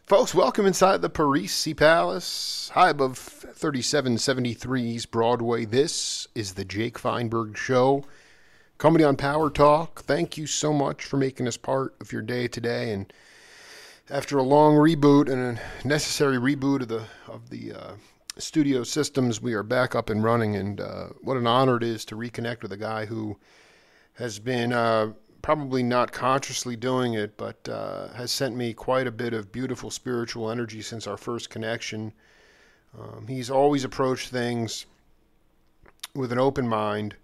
Folks, welcome inside the Parisi Palace, high above 3773 East Broadway. This is the Jake Feinberg Show, comedy on Power Talk. Thank you so much for making us part of your day today. And after a long reboot and a necessary reboot of the studio systems, we are back up and running. And what an honor it is to reconnect with a guy who has been probably not consciously doing it, but has sent me quite a bit of beautiful spiritual energy since our first connection. He's always approached things with an open mind,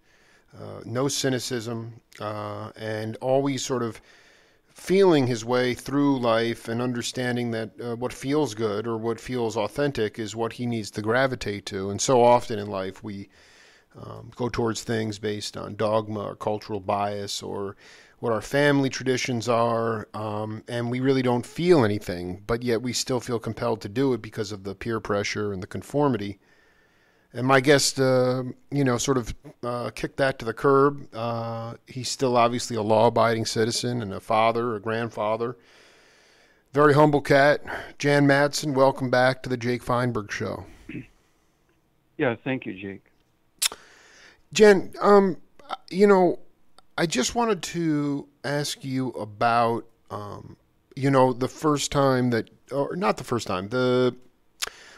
no cynicism, and always sort of feeling his way through life and understanding that what feels good or what feels authentic is what he needs to gravitate to. And so often in life we go towards things based on dogma or cultural bias or what our family traditions are, and we really don't feel anything, but yet we still feel compelled to do it because of the peer pressure and the conformity. And my guest, sort of kicked that to the curb. He's still obviously a law-abiding citizen and a father, a grandfather. Very humble cat. Jan Madsen, welcome back to the Jake Feinberg Show. Yeah, thank you, Jake. Jen, I just wanted to ask you about, the first time that, or not the first time,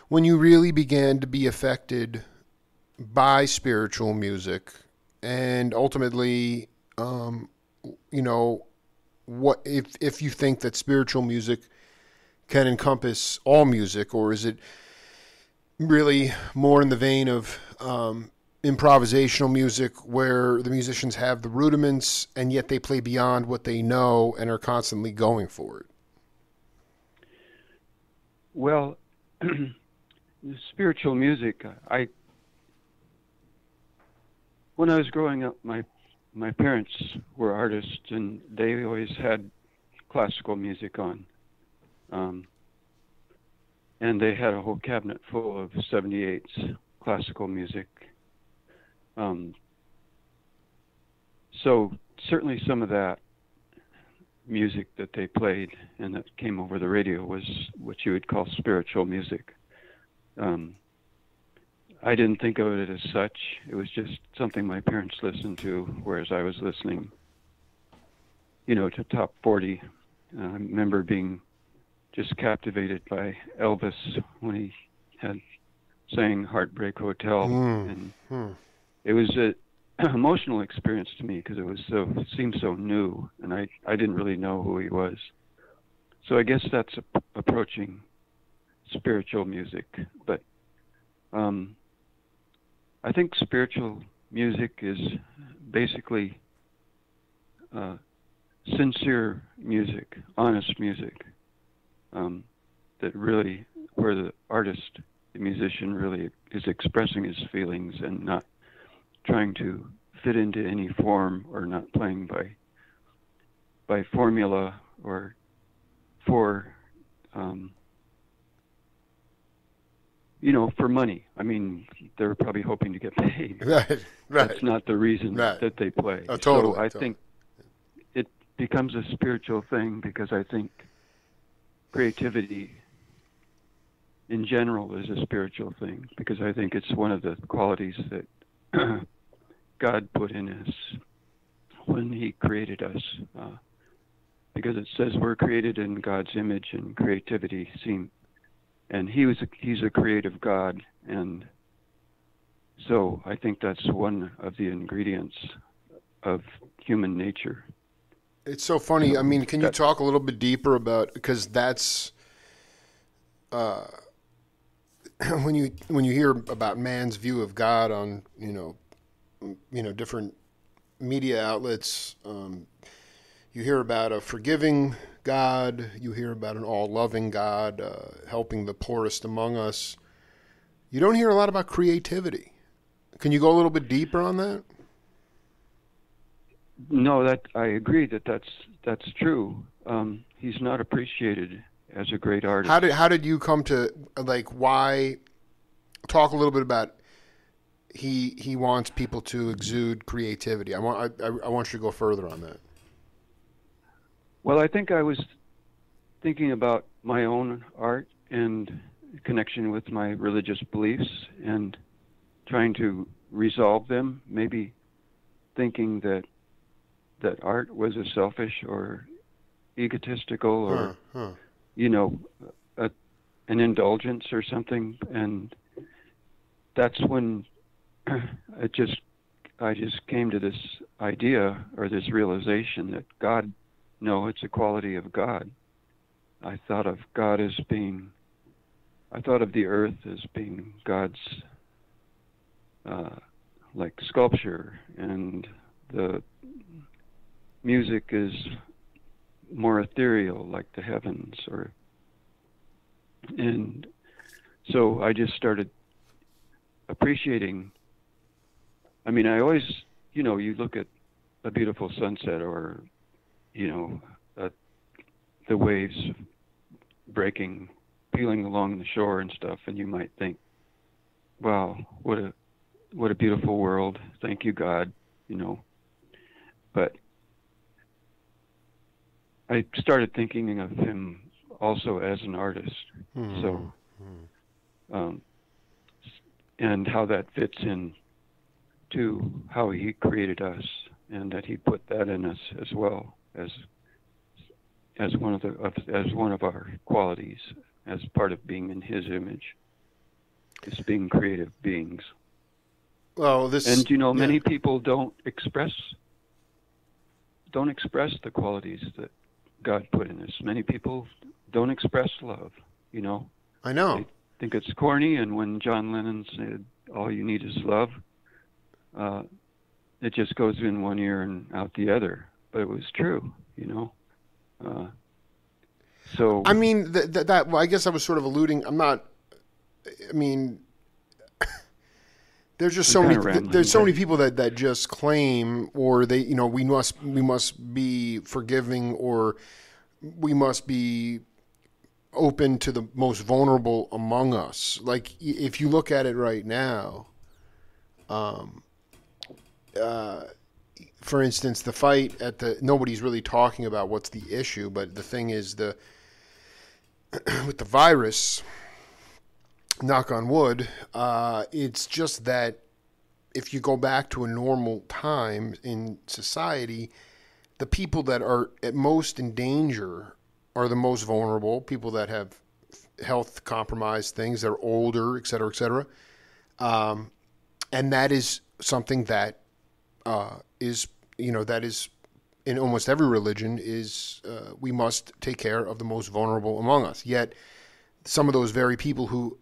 when you really began to be affected by spiritual music, and ultimately, what if you think that spiritual music can encompass all music, or is it really more in the vein of improvisational music where the musicians have the rudiments and yet they play beyond what they know and are constantly going for it? Well, spiritual music, when I was growing up, my parents were artists and they always had classical music on. And they had a whole cabinet full of 78s classical music. So certainly some of that music that they played and that came over the radio was what you would call spiritual music. I didn't think of it as such. It was just something my parents listened to, whereas I was listening, to top 40. I remember being just captivated by Elvis when he sang Heartbreak Hotel. And it was an emotional experience to me because it seemed so new, and I didn't really know who he was. So I guess that's approaching spiritual music. But I think spiritual music is basically sincere music, honest music, that really, where the artist, the musician really is expressing his feelings and not trying to fit into any form, or not playing by formula or for for money. I mean, they're probably hoping to get paid. Right. That's not the reason that they play. Oh, totally. So I think it becomes a spiritual thing because I think creativity in general is a spiritual thing, because I think it's one of the qualities that God put in us when he created us, because it says we're created in God's image and creativity and he's a creative God, and so I think that's one of the ingredients of human nature. It's so funny. I mean, can you talk a little bit deeper about, because that's when you hear about man's view of God on different media outlets, you hear about a forgiving God, you hear about an all-loving God helping the poorest among us. You don't hear a lot about creativity. Can you go a little bit deeper on that? No, that I agree that's true. He's not appreciated as a great artist. How did you come to, why? Talk a little bit about he wants people to exude creativity. I want you to go further on that. Well, I think I was thinking about my own art and connection with my religious beliefs and trying to resolve them, maybe thinking that art was a selfish or egotistical or, you know, an indulgence or something. And that's when I just came to this idea or this realization that God, no, it's a quality of God. I thought of the earth as being God's, like sculpture, and the music is more ethereal, like the heavens, and so I just started appreciating. I mean, I always, you look at a beautiful sunset or, the waves breaking, peeling along the shore and stuff, and you might think, wow, what a beautiful world. Thank you, God, But I started thinking of him also as an artist. So, and how that fits in to how he created us, and that he put that in us as well as one of our qualities, as part of being in his image, is being creative beings. Well, many people don't express the qualities that God put in us. Many people don't express love, I know. They think it's corny, and when John Lennon said, "All you need is love," it just goes in one ear and out the other. But it was true, So I mean, well, I guess I was sort of alluding. There's just so many people that just claim, or they, we must be forgiving, or we must be open to the most vulnerable among us. Like, if you look at it right now, for instance, the fight nobody's really talking about what's the issue, but the thing is with the virus, knock on wood, it's just that if you go back to a normal time in society, the people that are at most in danger are the most vulnerable, people that have health compromised things, they're older, et cetera, et cetera. And that is something that is in almost every religion is we must take care of the most vulnerable among us. Yet some of those very people who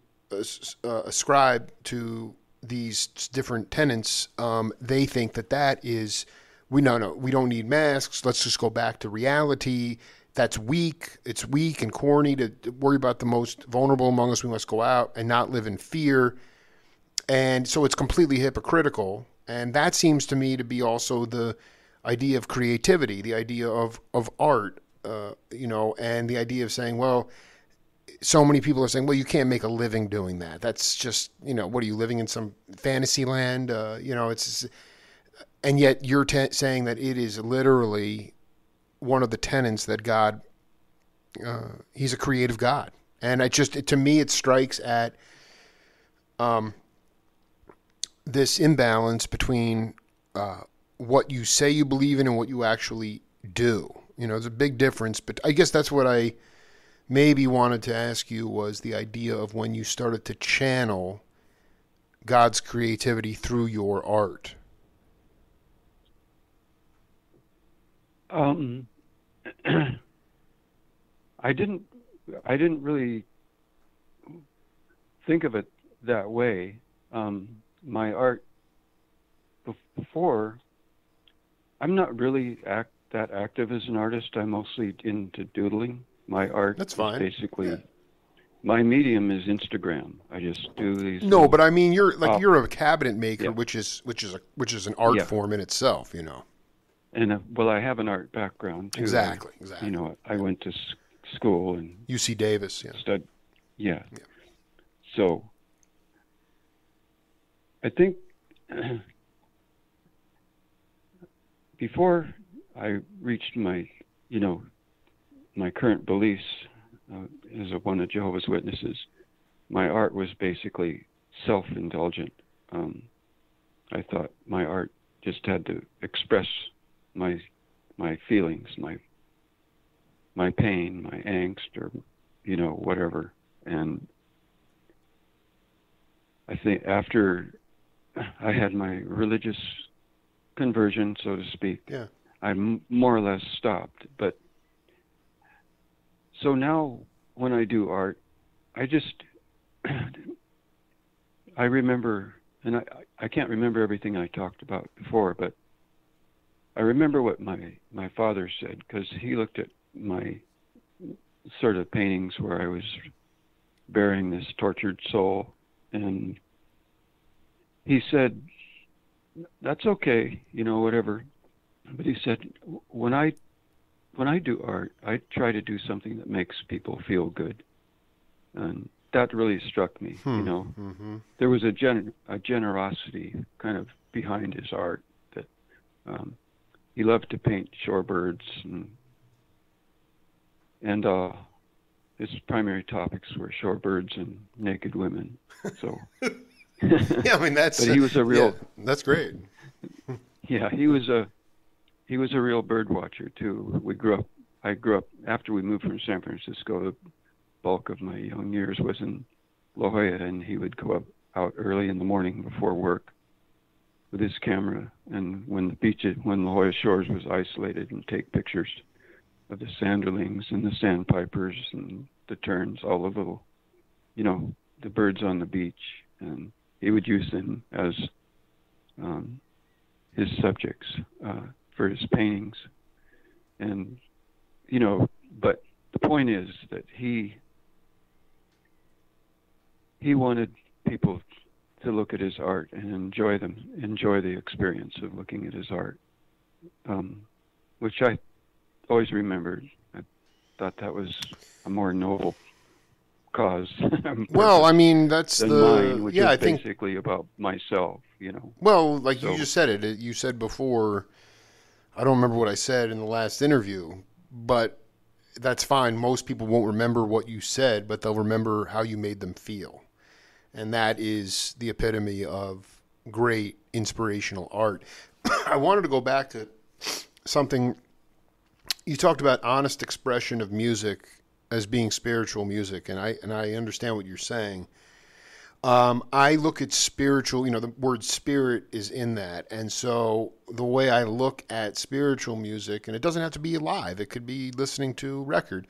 ascribe to these different tenets, they think that is, we don't need masks. Let's just go back to reality. That's weak. It's weak and corny to worry about the most vulnerable among us. We must go out and not live in fear. And so it's completely hypocritical. And that seems to me to be also the idea of creativity, the idea of art, and the idea of saying, well, so many people are saying, well, you can't make a living doing that. That's just, what are you, living in some fantasy land? And yet you're saying that it is literally one of the tenets that God, he's a creative God. And to me, it strikes at this imbalance between what you say you believe in and what you actually do. There's a big difference. But I guess that's what I maybe wanted to ask you, was the idea of when you started to channel God's creativity through your art. I didn't really think of it that way. My art before, I'm not really that active as an artist. I'm mostly into doodling. My art That's fine. Is basically, my medium is Instagram. I just do these. No, but I mean, you're a cabinet maker, yeah. which is an art form in itself, And I have an art background too. Exactly. I went to school and UC Davis. Yeah. Yeah. So I think before I reached my, my current beliefs as one of Jehovah's Witnesses, my art was basically self-indulgent. I thought my art just had to express my feelings, my pain, my angst, or whatever. And I think after I had my religious conversion, so to speak, Yeah. I more or less stopped. But so now when I do art, I remember, and I can't remember everything I talked about before, but I remember what my father said, because he looked at my sort of paintings where I was bearing this tortured soul, and he said, "That's okay, whatever." But he said, when I do art, I try to do something that makes people feel good. And that really struck me, Mm-hmm. There was a generosity kind of behind his art, that he loved to paint shorebirds, and his primary topics were shorebirds and naked women. So Yeah, I mean, that's... But he was a real... Yeah, that's great. Yeah, he was a real bird watcher too. I grew up after we moved from San Francisco. The bulk of my young years was in La Jolla, and he would go out early in the morning before work with his camera, and when La Jolla Shores was isolated, and take pictures of the sanderlings and the sandpipers and the terns, all the little, the birds on the beach, and he would use them as his subjects for his paintings. And but the point is that he wanted people to look at his art and enjoy the experience of looking at his art, which I always remembered. I thought that was a more noble cause. Well, I mean, that's mine, which is I think basically about myself, Well, like you just said it. You said before, I don't remember what I said in the last interview, but that's fine. Most people won't remember what you said, but they'll remember how you made them feel. And that is the epitome of great inspirational art. I wanted to go back to something you talked about, honest expression of music as being spiritual music, and I understand what you're saying. I look at spiritual, the word spirit is in that. And so the way I look at spiritual music, and it doesn't have to be live, it could be listening to a record,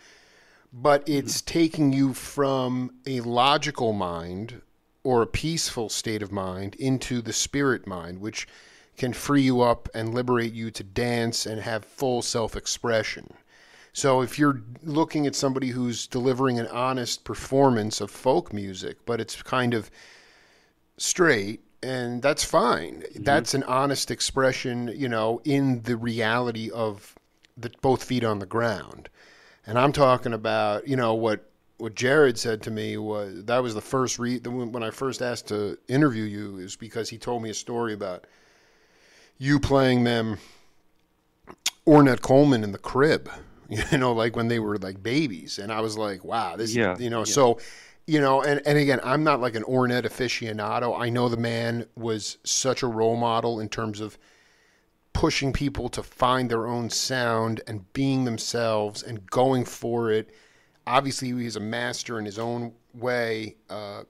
but it's taking you from a logical mind or a peaceful state of mind into the spirit mind, which can free you up and liberate you to dance and have full self-expression. So if you're looking at somebody who's delivering an honest performance of folk music, but it's kind of straight, and that's fine. Mm-hmm. That's an honest expression, in the reality of both feet on the ground. And I'm talking about, what Jared said to me was, that was the first when I first asked to interview you, is because he told me a story about you playing them Ornette Coleman in the crib. Like when they were like babies. And I was like, wow, this, so, and again, I'm not like an Ornette aficionado. I know the man was such a role model in terms of pushing people to find their own sound and being themselves and going for it. Obviously, he's a master in his own way,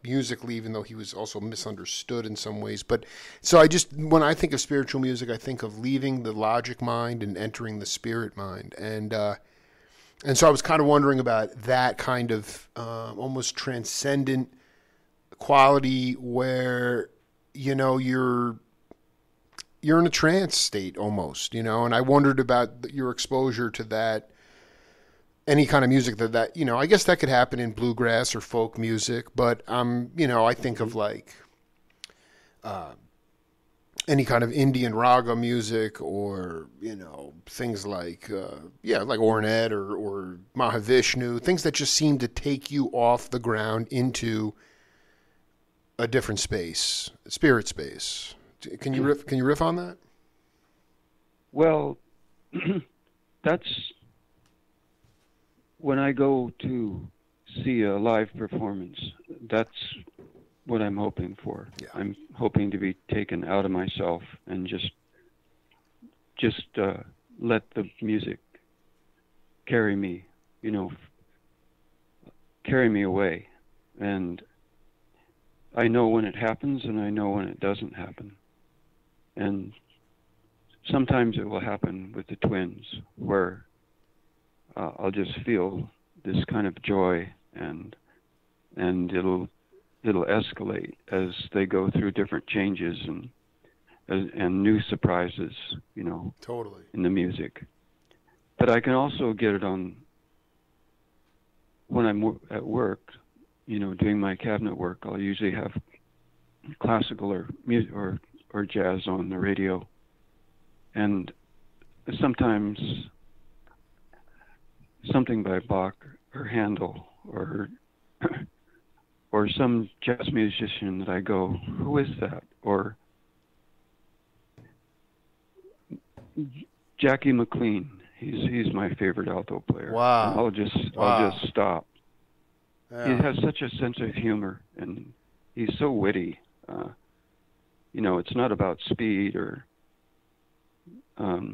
musically, even though he was also misunderstood in some ways. But so when I think of spiritual music, I think of leaving the logic mind and entering the spirit mind. And so I was kind of wondering about that kind of almost transcendent quality where, you're in a trance state almost, and I wondered about your exposure to that. Any kind of music that I guess that could happen in bluegrass or folk music, but I think of like any kind of Indian raga music, or things like like Ornette or Mahavishnu, things that just seem to take you off the ground into a different space, spirit space. Can you riff on that? Well, that's when I go to see a live performance, that's what I'm hoping for. Yeah. I'm hoping to be taken out of myself and just let the music carry me, carry me away. And I know when it happens and I know when it doesn't happen. And sometimes it will happen with the twins where I'll just feel this kind of joy and it'll escalate as they go through different changes and new surprises, Totally. in the music. But I can also get it on when I'm at work, doing my cabinet work. I'll usually have classical or music or jazz on the radio, and sometimes something by Bach or Handel or some jazz musician that I go, who is that? Or Jackie McLean. He's my favorite alto player. Wow. And I'll just stop. Yeah. He has such a sense of humor, and he's so witty. It's not about speed or.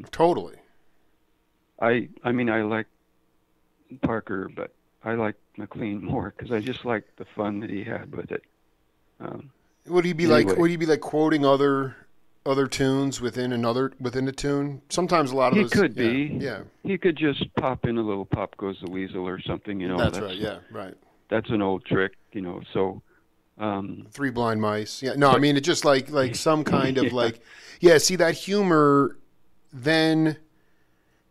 Totally. I mean, I like Parker, but I like McLean more because I just like the fun that he had with it. Would he be anyway. Would he be like quoting other tunes within a tune? Sometimes a lot of He those. could be. Yeah. He could just pop in a little "Pop Goes the Weasel" or something. That's right. Yeah. Right. That's an old trick. So. Three Blind Mice. Yeah. No, I mean, it's just like some kind of see, that humor then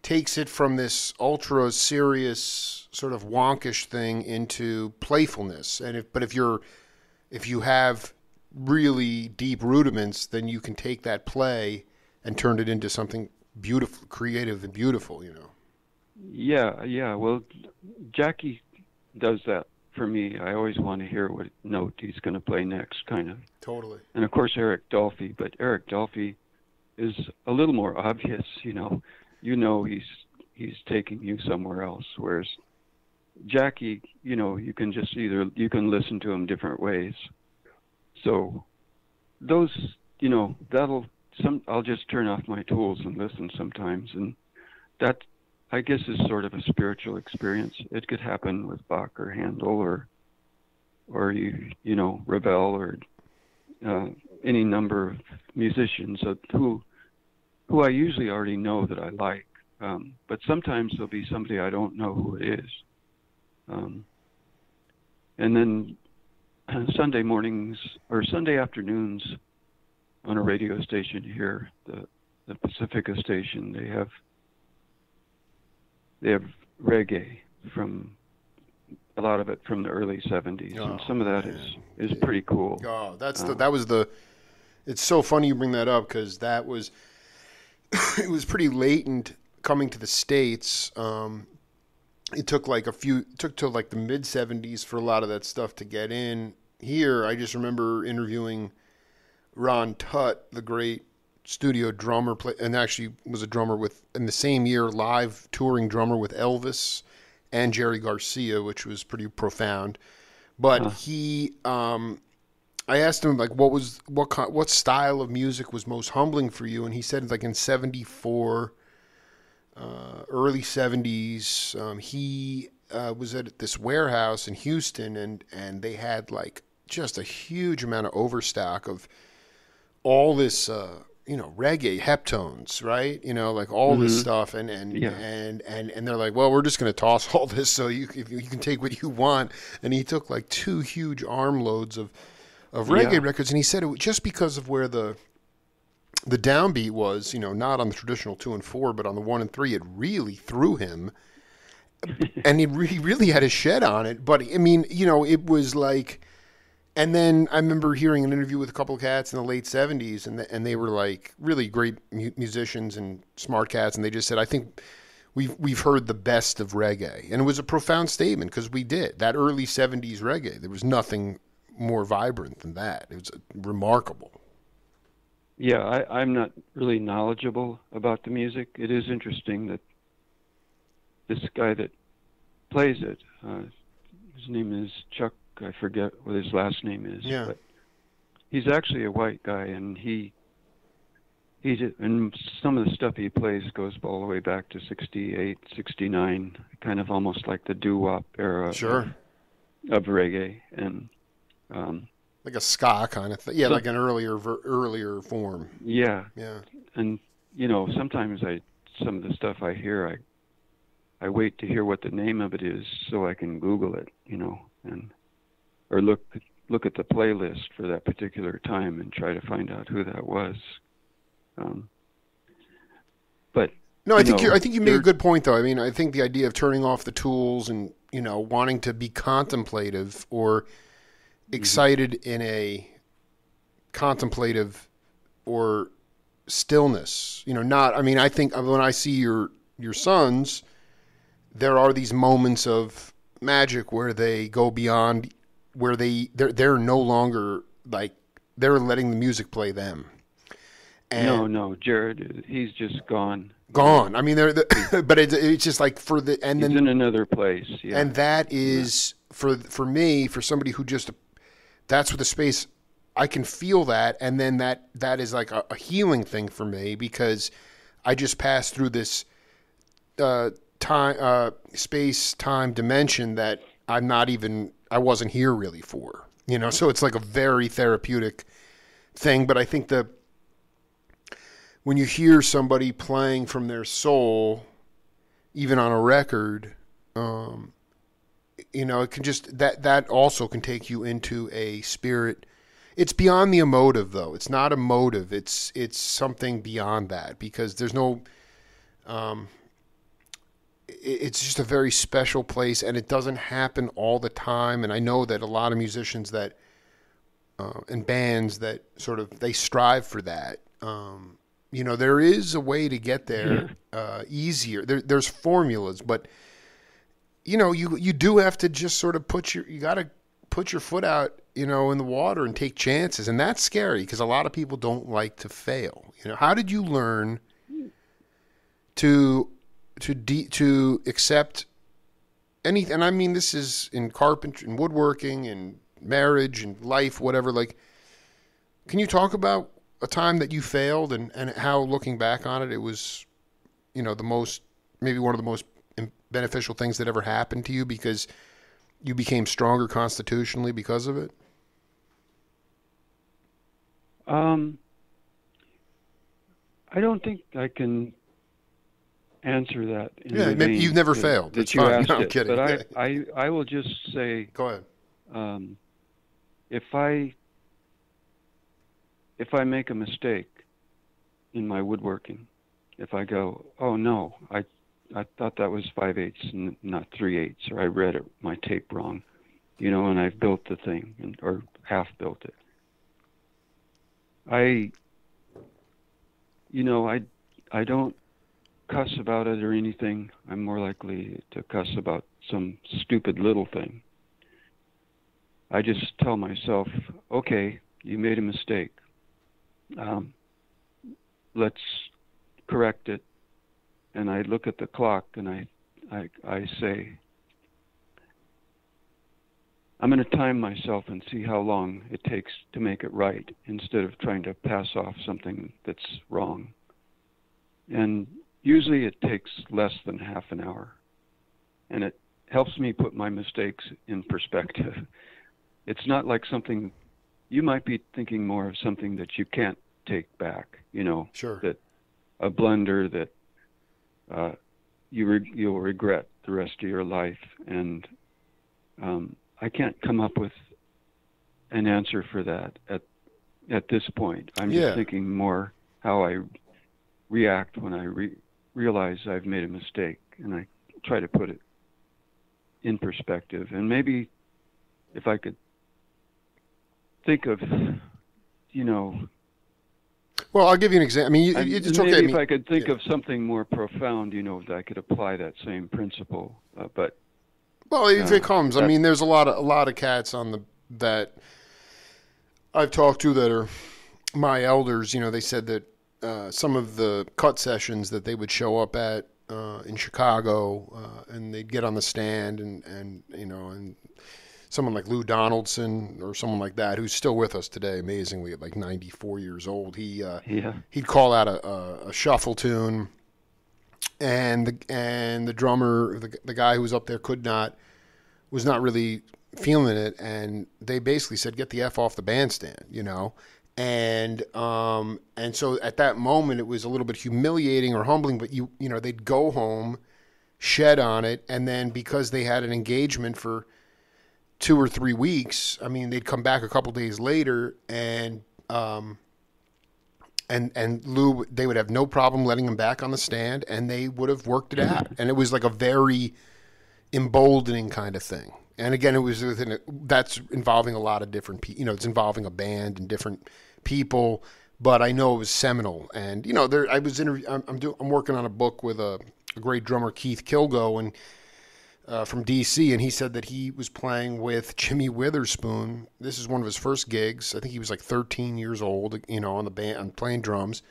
takes it from this ultra serious sort of wonkish thing into playfulness. And if you have really deep rudiments, then you can take that play and turn it into something beautiful, creative and beautiful, Yeah. Well, Jackie does that for me. I always want to hear what note he's going to play next, kind of. Totally. And of course Eric Dolphy, but Eric Dolphy is a little more obvious, he's taking you somewhere else, whereas Jackie, you can just you can listen to him different ways. So those, I'll just turn off my tools and listen sometimes, and that, I guess, is sort of a spiritual experience. It could happen with Bach or Handel or Ravel or any number of musicians who I usually already know that I like. But sometimes there'll be somebody I don't know who it is. And then Sunday mornings or Sunday afternoons on a radio station here, the Pacifica station, they have reggae, from a lot of it from the early 70s, and some of that is pretty cool. Oh, it's so funny you bring that up, because that was it was pretty latent coming to the States. It took till like the mid 70s for a lot of that stuff to get in here. I just remember interviewing Ron Tutt, the great studio drummer, and actually was a drummer in the same year, live touring drummer with Elvis and Jerry Garcia, which was pretty profound. But he, I asked him what style of music was most humbling for you, and he said in '74, early '70s, he was at this warehouse in Houston, and they had just a huge amount of overstock of all this. Reggae heptones, right? All this stuff, and they're like, well, we're just going to toss all this, so you can take what you want. And he took 2 huge armloads of reggae records, and he said it just because of where the downbeat was, not on the traditional 2 and 4, but on the 1 and 3, it really threw him, and he really had a shed on it. But I mean, it was like. And then I remember hearing an interview with a couple of cats in the late 70s, and they were really great musicians and smart cats, and they just said, I think we've heard the best of reggae. And it was a profound statement, because we did. That early 70s reggae, there was nothing more vibrant than that. It was remarkable. Yeah, I'm not really knowledgeable about the music. It is interesting that this guy that plays it. His name is Chuck. I forget what his last name is. Yeah. But he's actually a white guy, and and some of the stuff he plays goes all the way back to 68, 69, kind of almost like the doo-wop era Sure. of reggae. And like a ska kind of thing. Yeah, like an earlier form. Yeah. Yeah. And, sometimes some of the stuff I hear, I wait to hear what the name of it is so I can Google it, or look at the playlist for that particular time and try to find out who that was. But no, I think you made a good point, though. I mean, I think the idea of turning off the tools and wanting to be contemplative or excited in a contemplative or stillness. Not. I mean, I think when I see your sons, there are these moments of magic where they go beyond, where they're no longer like they're letting the music play them. And no, Jared, he's just gone. Gone. I mean, but it's just like he's in another place. Yeah. And that is for me, for somebody who just, that's what the space, I can feel that, and then that is like a healing thing for me, because I just passed through this space time dimension that I wasn't here really for. So it's like a very therapeutic thing. But I think when you hear somebody playing from their soul, even on a record, it can just, that also can take you into a spirit. It's beyond the emotive, though. It's not emotive. It's something beyond that, because there's no, it's just a very special place, and it doesn't happen all the time. And I know that a lot of musicians that, and bands that sort of, they strive for that. There is a way to get there easier. There's formulas, but you do have to just sort of you got to put your foot out, in the water and take chances, and that's scary because a lot of people don't like to fail. How did you learn to accept anything? And I mean, this is in carpentry and woodworking and marriage and life, whatever. Like, can you talk about a time that you failed and how, looking back on it, it was, maybe one of the most beneficial things that ever happened to you, because you became stronger constitutionally because of it? I don't think I can answer that. Maybe you've never failed. It's fine. No, I'm kidding. But I will just say. Go ahead. If I make a mistake in my woodworking, if I go, oh no, I thought that was 5/8 and not 3/8, or I read my tape wrong, and I've built the thing, or half built it. I don't cuss about it or anything. I'm more likely to cuss about some stupid little thing. I just tell myself, okay, you made a mistake. Let's correct it. And I look at the clock and I say, I'm going to time myself and see how long it takes to make it right, instead of trying to pass off something that's wrong. And usually it takes less than half an hour. And it helps me put my mistakes in perspective. It's not like something, you might be thinking more of something that you can't take back, Sure. That a blunder that you'll regret the rest of your life. And I can't come up with an answer for that at this point. I'm just thinking more how I react when I realize I've made a mistake, and I try to put it in perspective. And maybe if I could think of, Well, I'll give you an example. I mean, it's okay. Maybe if I could think of something more profound, that I could apply that same principle. But well, if it comes, I mean, there's a lot of cats that I've talked to that are my elders. They said that some of the cut sessions that they would show up at, in Chicago, and they'd get on the stand, and someone like Lou Donaldson or someone like that, who's still with us today, amazingly, at like 94 years old. He'd call out a shuffle tune, and the drummer, the guy who was up there, was not really feeling it, and they basically said, "Get the F off the bandstand," And so at that moment it was a little bit humiliating or humbling, but they'd go home, shed on it, and then because they had an engagement for 2 or 3 weeks, I mean, they'd come back a couple days later, and Lou, they would have no problem letting him back on the stand, and they would have worked it out, and it was like a very emboldening kind of thing. And again, it was that's involving a lot of different people. It's involving a band and different people. But I know it was seminal. And I was I'm working on a book with a great drummer, Keith Kilgo, and from DC, and he said that he was playing with Jimmy Witherspoon. This is one of his first gigs. I think he was like 13 years old. On the band, on playing drums.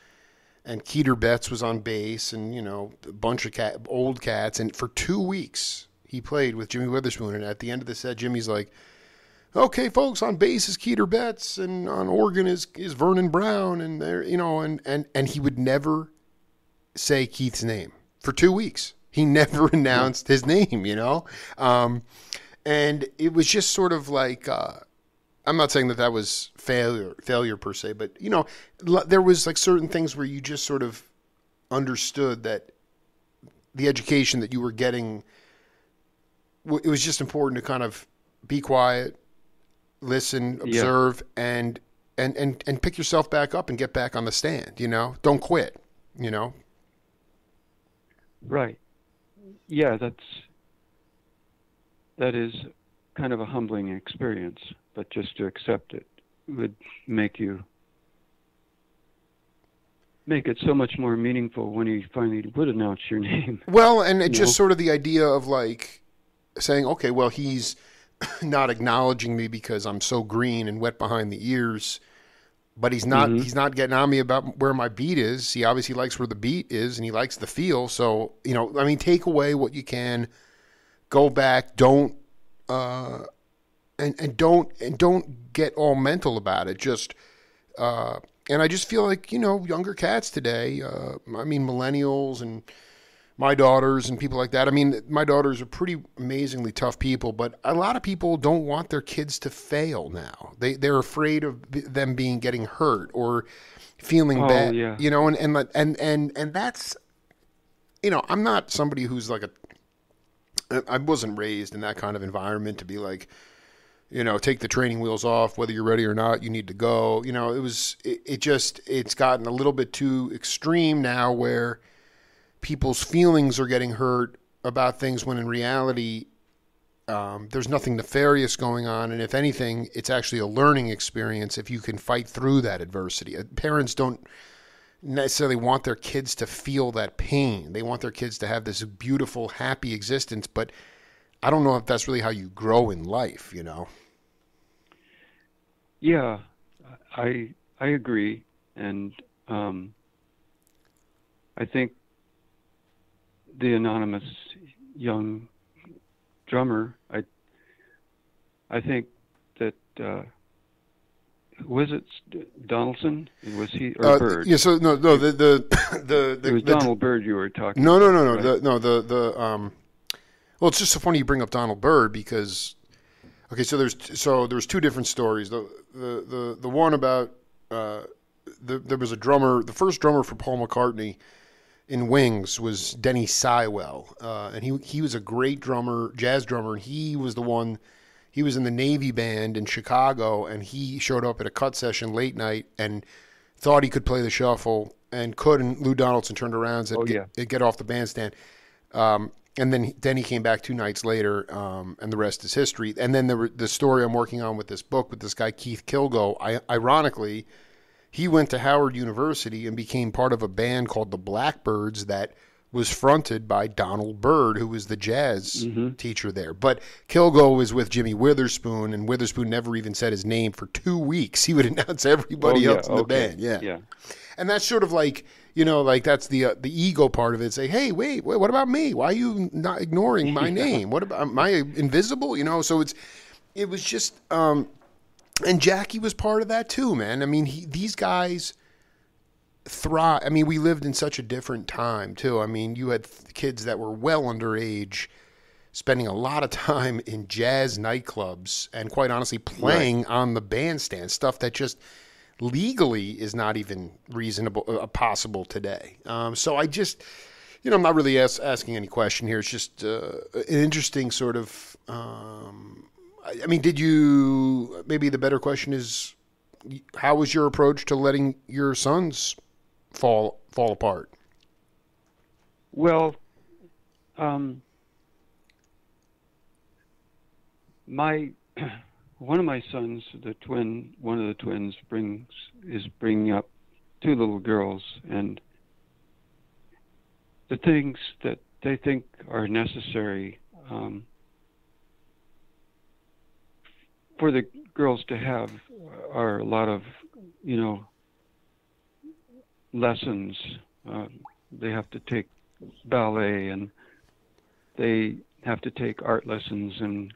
And Keeter Betts was on bass, and a bunch of old cats. And for 2 weeks, he played with Jimmy Witherspoon, and at the end of the set, Jimmy's like, "Okay, folks, on bass is Keeter Betts, and on organ is Vernon Brown," and there, and he would never say Keith's name for 2 weeks. He never announced his name, and it was just sort of like, I'm not saying that was failure per se, but there was like certain things where you just sort of understood that the education that you were getting. It was just important to kind of be quiet, listen, observe, and pick yourself back up and get back on the stand. Don't quit. Right. Yeah, that is kind of a humbling experience, but just to accept it would make it so much more meaningful when he finally would announce your name. Well, and it just sort of the idea of like saying, okay, well, he's not acknowledging me because I'm so green and wet behind the ears, but he's not getting on me about where my beat is. He obviously likes where the beat is, and he likes the feel. So, take away what you can, go back, don't get all mental about it. Just and I just feel like, younger cats today, millennials and my daughters and people like that. I mean, my daughters are pretty amazingly tough people, but a lot of people don't want their kids to fail now. They're afraid of them getting hurt or feeling bad. Yeah. And that's, I'm not somebody who's like I wasn't raised in that kind of environment to be like, take the training wheels off, whether you're ready or not, you need to go. It's gotten a little bit too extreme now where people's feelings are getting hurt about things when in reality there's nothing nefarious going on, and if anything, it's actually a learning experience if you can fight through that adversity. Parents don't necessarily want their kids to feel that pain. They want their kids to have this beautiful, happy existence, but I don't know if that's really how you grow in life, Yeah, I agree, and I think the anonymous young drummer, I think that was it Donaldson? Was he or Bird? Yeah. So no. The it was Donald Byrd you were talking. No. Right? Well, it's just so funny you bring up Donald Byrd because, okay, so there's two different stories. The one about there was a drummer. The first drummer for Paul McCartney in Wings was Denny Sywell, and he was a great drummer, jazz drummer. And he was the one. He was in the Navy band in Chicago, and he showed up at a cut session late night and thought he could play the shuffle and couldn't. Lou Donaldson turned around and said, "Get off the bandstand." And then he came back 2 nights later, and the rest is history. And then the story I'm working on with this book with this guy Keith Kilgo. Ironically, he went to Howard University and became part of a band called the Blackbirds that was fronted by Donald Byrd, who was the jazz teacher there. But Kilgo was with Jimmy Witherspoon, and Witherspoon never even said his name for 2 weeks. He would announce everybody else in the band. Yeah. And that's sort of like, like that's the ego part of it. Say, hey, wait, what about me? Why are you not ignoring my name? What about, am I invisible? So it was just, and Jackie was part of that too, man. I mean, these guys thrive. I mean, we lived in such a different time too. I mean, you had kids that were well underage, spending a lot of time in jazz nightclubs, and quite honestly, playing on the bandstand, stuff that just legally is not even reasonable, possible today. So I just, I'm not really asking any question here. It's just an interesting sort of, I mean, maybe the better question is, how was your approach to letting your sons fall apart? Well, one of my sons, one of the twins, is bringing up two little girls, and the things that they think are necessary for the girls to have are a lot of, lessons. They have to take ballet, and they have to take art lessons, and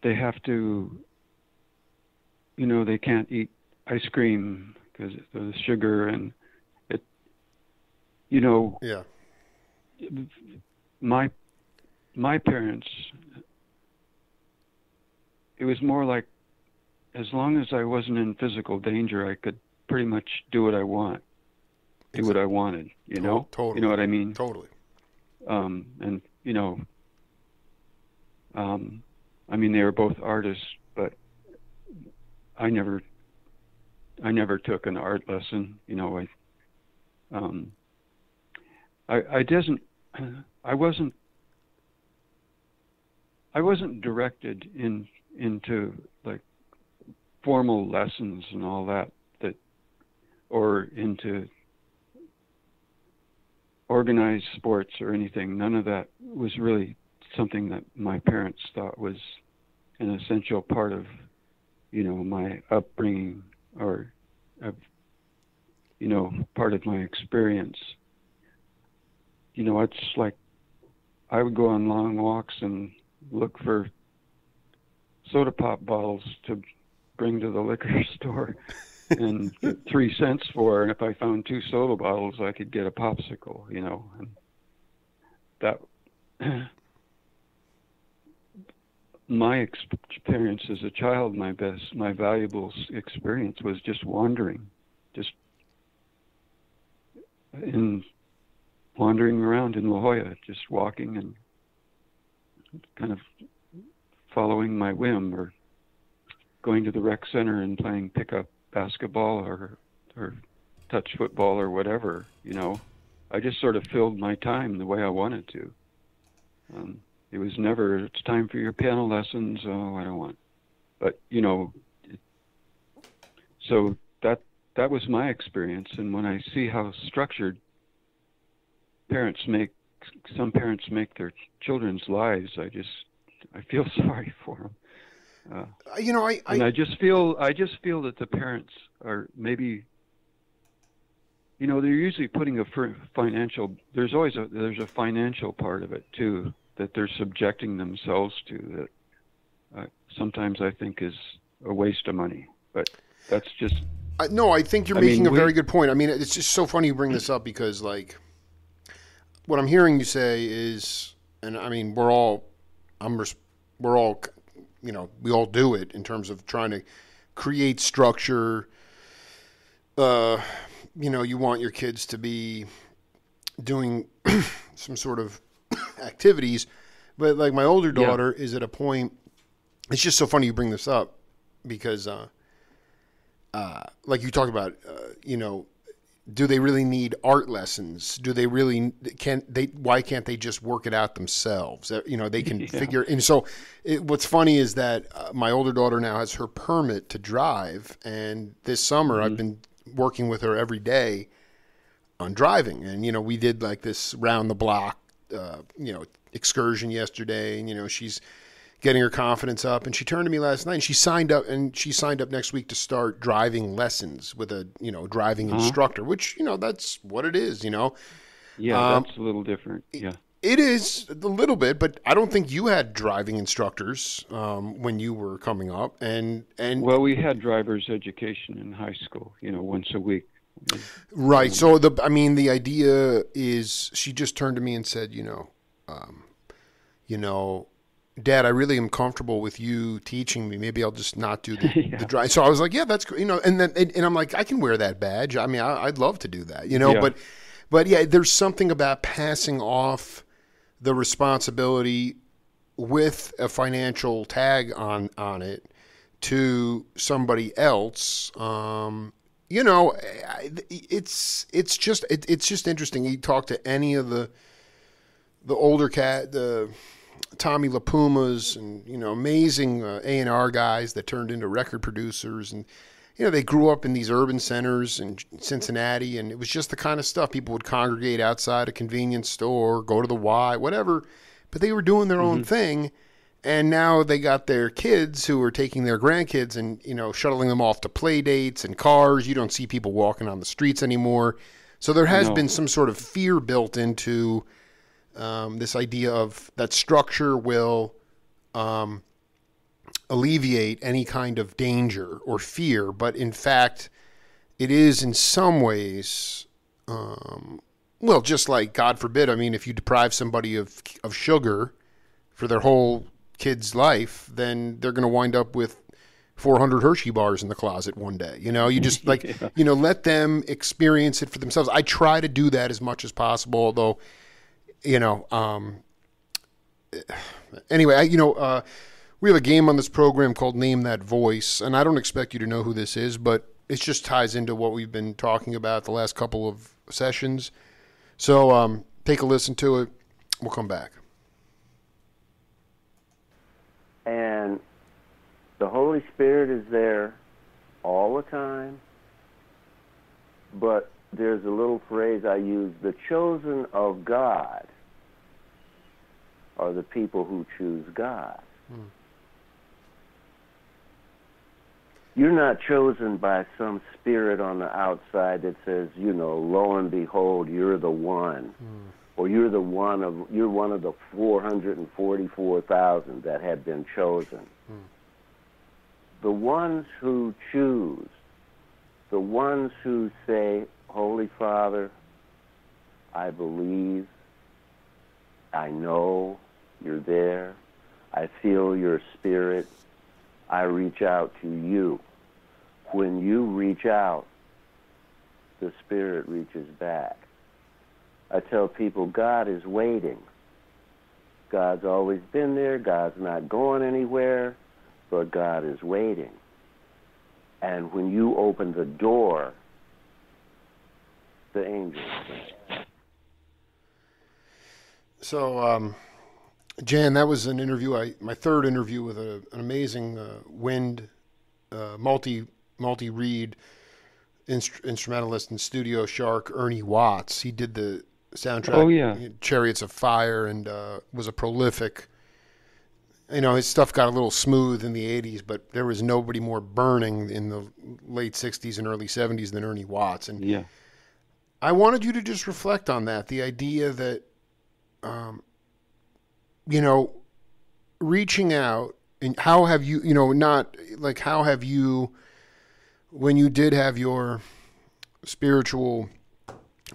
they have to, they can't eat ice cream because of the sugar, and it, Yeah. My parents, it was more like, as long as I wasn't in physical danger, I could pretty much do what I wanted. Totally. You know what I mean? Totally. And I mean, they were both artists, but I never took an art lesson. I wasn't directed into like formal lessons and all that, or into organized sports or anything. None of that was really something that my parents thought was an essential part of, my upbringing, or, part of my experience. It's like I would go on long walks and look for soda pop bottles to bring to the liquor store and get 3 cents for, and if I found 2 soda bottles, I could get a popsicle, and that my experience as a child, my valuable experience was just wandering around in La Jolla, just walking and kind of following my whim, or going to the rec center and playing pickup basketball or touch football or whatever. I just sort of filled my time the way I wanted to. It was never, it's time for your piano lessons. Oh, I don't want. But, so that was my experience. And when I see how structured some parents make their children's lives, I feel sorry for them. And I just feel that the parents are maybe, they're usually putting there's a financial part of it too, that they're subjecting themselves to, that sometimes I think is a waste of money. But that's just... No, I think you're making a very good point. I mean, it's just so funny you bring this up, because like what I'm hearing you say is, and I mean, we all do it in terms of trying to create structure. You want your kids to be doing some sort of activities, but like my older daughter is at a point, it's just so funny you bring this up, because like you talked about, do they really need art lessons? Why can't they just work it out themselves? They can figure. And so what's funny is that my older daughter now has her permit to drive. And this summer I've been working with her every day on driving. And, we did like this round the block, excursion yesterday. And, she's getting her confidence up. And she turned to me last night and she signed up next week to start driving lessons with a, driving instructor, which, that's what it is, Yeah, that's a little different. Yeah. It is a little bit, but I don't think you had driving instructors when you were coming up. And well, we had driver's education in high school, once a week. Right. So the idea is, she just turned to me and said, Dad, I really am comfortable with you teaching me. Maybe I'll just not do the drive. So I was like, yeah, that's great. And I'm like, I can wear that badge. I mean, I'd love to do that, Yeah. But yeah, there's something about passing off the responsibility with a financial tag on it to somebody else. It's just interesting. You talk to any of the older the Tommy LaPumas and amazing A&R guys that turned into record producers, and they grew up in these urban centers in Cincinnati, and it was just the kind of stuff. People would congregate outside a convenience store, go to the Y, whatever, but they were doing their own thing. And now they got their kids who are taking their grandkids and, shuttling them off to play dates and cars. You don't see people walking on the streets anymore. So there has been some sort of fear built into this idea of that structure will alleviate any kind of danger or fear. But in fact, it is in some ways, just like, God forbid, if you deprive somebody of sugar for their whole kid's life, then they're going to wind up with 400 Hershey bars in the closet one day. You just let them experience it for themselves. I try to do that as much as possible, although, anyway, we have a game on this program called Name That Voice, and I don't expect you to know who this is, but it just ties into what we've been talking about the last couple of sessions. So take a listen to it. We'll come back. And the Holy Spirit is there all the time, but there's a little phrase I use: the chosen of God are the people who choose God. You're not chosen by some spirit on the outside that says, lo and behold, you're the one. Or you're one of the 444,000 that have been chosen. The ones who choose, the ones who say, Holy Father, I believe, I know you're there, I feel your spirit, I reach out to you. When you reach out, the Spirit reaches back. I tell people God is waiting. God's always been there. God's not going anywhere, but God is waiting. And when you open the door, the angels sing. So, Jan, that was an interview. My third interview with an amazing wind multi-reed instrumentalist and studio shark, Ernie Watts. He did the soundtrack, Chariots of Fire, and was a prolific. His stuff got a little smooth in the 80s, but there was nobody more burning in the late 60s and early 70s than Ernie Watts. And I wanted you to just reflect on that, the idea that, reaching out, and how have you, how have you, when you did have your spiritual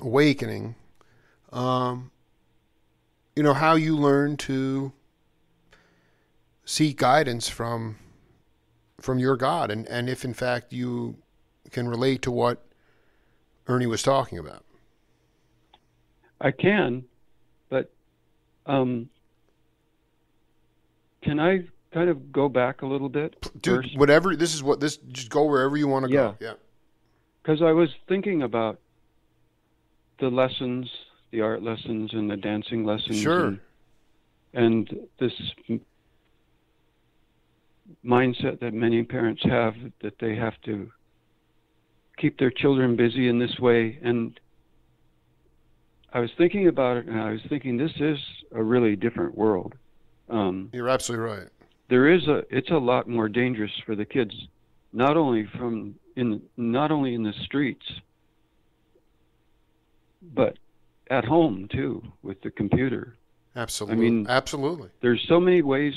awakening, how you learned to seek guidance from your God, and if in fact you can relate to what Ernie was talking about. I can, but can I kind of go back a little bit? Dude, first? Whatever, just go wherever you want to go. Yeah. Because I was thinking about the lessons, the art lessons and the dancing lessons. Sure. And this mindset that many parents have, that they have to keep their children busy in this way. And I was thinking about it, and I was thinking, this is a really different world. You're absolutely right. it's a lot more dangerous for the kids, not only in the streets, but at home too, with the computer. Absolutely. I mean, absolutely. There's so many ways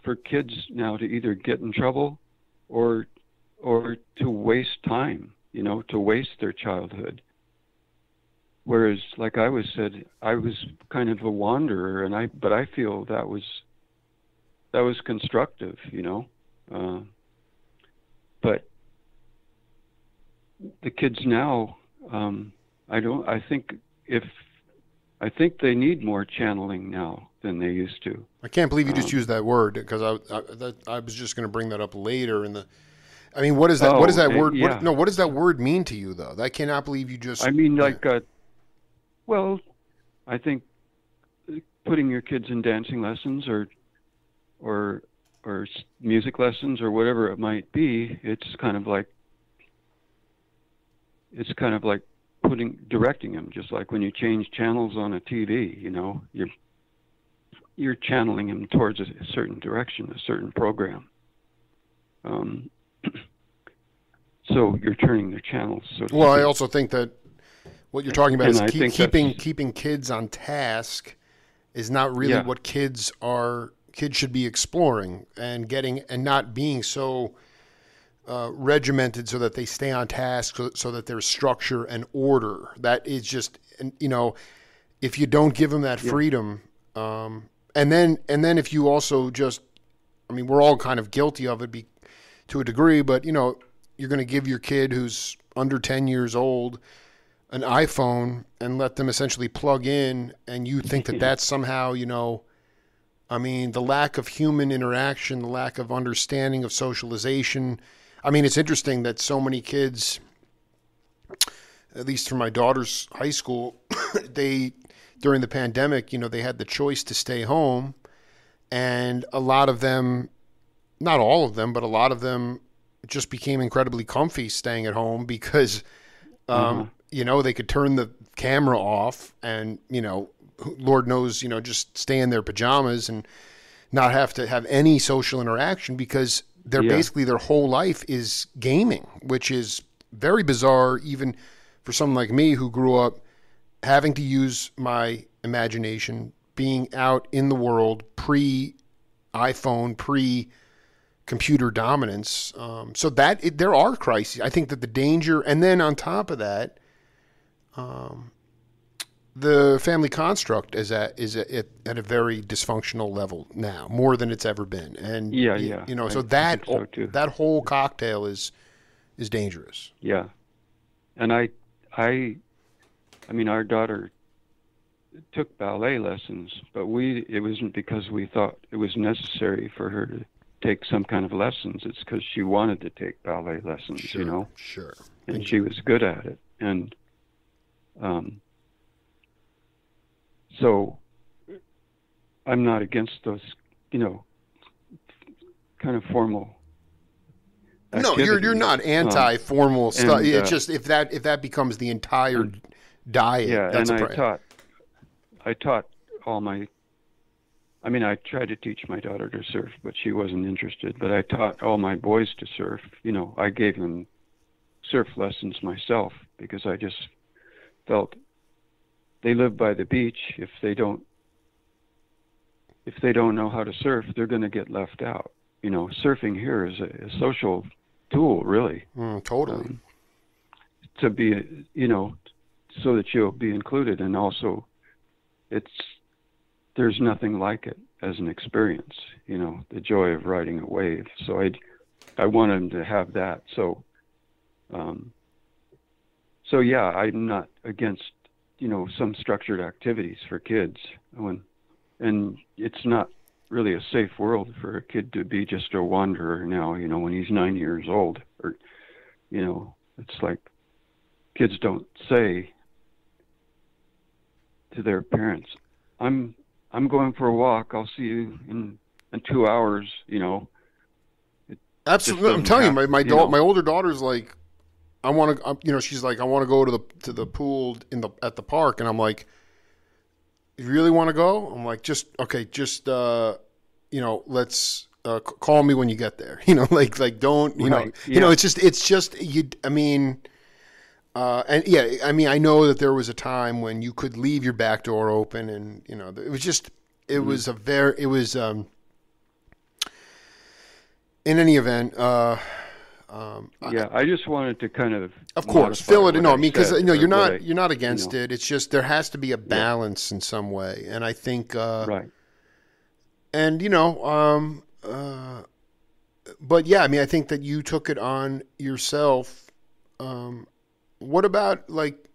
for kids now to either get in trouble or to waste time, to waste their childhood. Whereas, like I was said, I was kind of a wanderer, but I feel that was constructive, but the kids now, I think they need more channeling now than they used to. I can't believe you just used that word, because I was just going to bring that up later I mean, what is that? What does that word? Yeah. What does that word mean to you, though? I cannot believe you just. I mean, well, I think putting your kids in dancing lessons or music lessons or whatever it might be, it's kind of like directing them, just like when you change channels on a TV. You're channeling them towards a certain direction, a certain program. So you're turning their channels. Well, I also think that what you're talking about is keeping kids on task is not really what kids should be exploring and getting, and not being so regimented so that they stay on task, so that there's structure and order. That is just, if you don't give them that freedom, and then if you also just, I mean, we're all kind of guilty of it to a degree, but you're going to give your kid who's under 10 years old an iPhone and let them essentially plug in, and you think that that's somehow, I mean, the lack of human interaction, the lack of understanding of socialization. I mean, it's interesting that so many kids, at least from my daughter's high school, during the pandemic, they had the choice to stay home, and a lot of them, not all of them, but a lot of them just became incredibly comfy staying at home because, they could turn the camera off and, Lord knows, just stay in their pajamas and not have to have any social interaction, because they're basically, their whole life is gaming, which is very bizarre, even for someone like me who grew up having to use my imagination, being out in the world pre-iPhone, pre-computer dominance. So that there are crises. I think that the danger, and then on top of that, the family construct is at a very dysfunctional level now, more than it's ever been. And so that whole cocktail is dangerous. Yeah, and I mean, our daughter took ballet lessons, but it wasn't because we thought it was necessary for her to take some kind of lessons. It's because she wanted to take ballet lessons, Sure. And she was good at it, and so I'm not against those, kind of formal activities. No, you're not anti-formal stuff. It's just if that becomes the entire diet. Yeah, that's and I taught all my. I mean, I tried to teach my daughter to surf, but she wasn't interested. But I taught all my boys to surf. I gave them surf lessons myself, because I just felt they live by the beach. If they don't know how to surf, they're going to get left out. Surfing here is a social tool, really. Totally. To be, so that you'll be included, and also, there's nothing like it as an experience. The joy of riding a wave. So I want them to have that. So yeah, I'm not against some structured activities for kids, and it's not really a safe world for a kid to be just a wanderer now, when he's 9 years old, or, it's like kids don't say to their parents, I'm going for a walk. I'll see you in 2 hours, Absolutely. I'm telling you, my older daughter's like, I want to, she's like, I want to go to the pool at the park. And I'm like, you really want to go? I'm like, let's call me when you get there. Like don't, Right, it's just you. I mean, and yeah, I mean, I know that there was a time when you could leave your back door open, and it was just, it was in any event. I just wanted to kind of course, fill it in. No, I mean, because you're not against you know. it. It's just there has to be a balance in some way, and I think Right. And but yeah, I mean, I think that you took it on yourself. What about, like,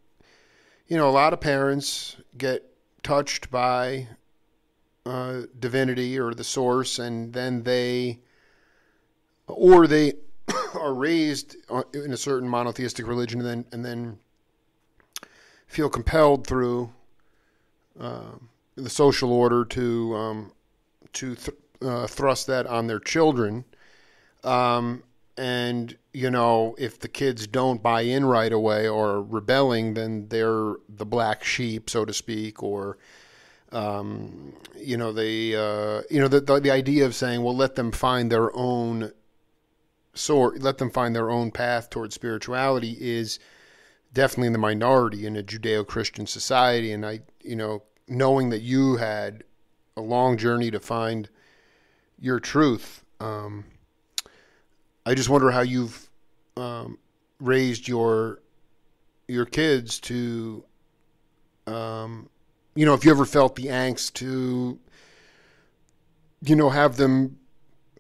a lot of parents get touched by divinity or the source, and then they are raised in a certain monotheistic religion, and then feel compelled through the social order to thrust that on their children. And, if the kids don't buy in right away or are rebelling, then they're the black sheep, so to speak, or, the idea of saying, well, let them find their own let them find their own path towards spirituality is definitely in the minority in a Judeo-Christian society. And knowing that you had a long journey to find your truth, I just wonder how you've raised your kids to, if you ever felt the angst to, have them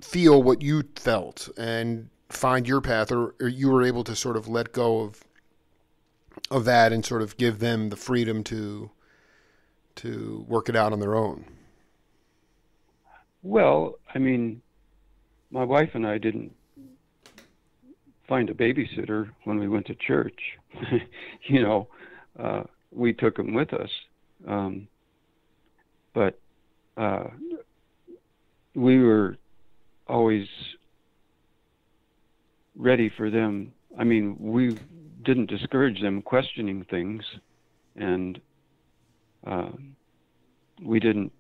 feel what you felt and find your path, or you were able to sort of let go of that and sort of give them the freedom to work it out on their own. Well, I mean, my wife and I didn't find a babysitter when we went to church. We took them with us. But we were always ready for them. I mean, we didn't discourage them questioning things, and we didn't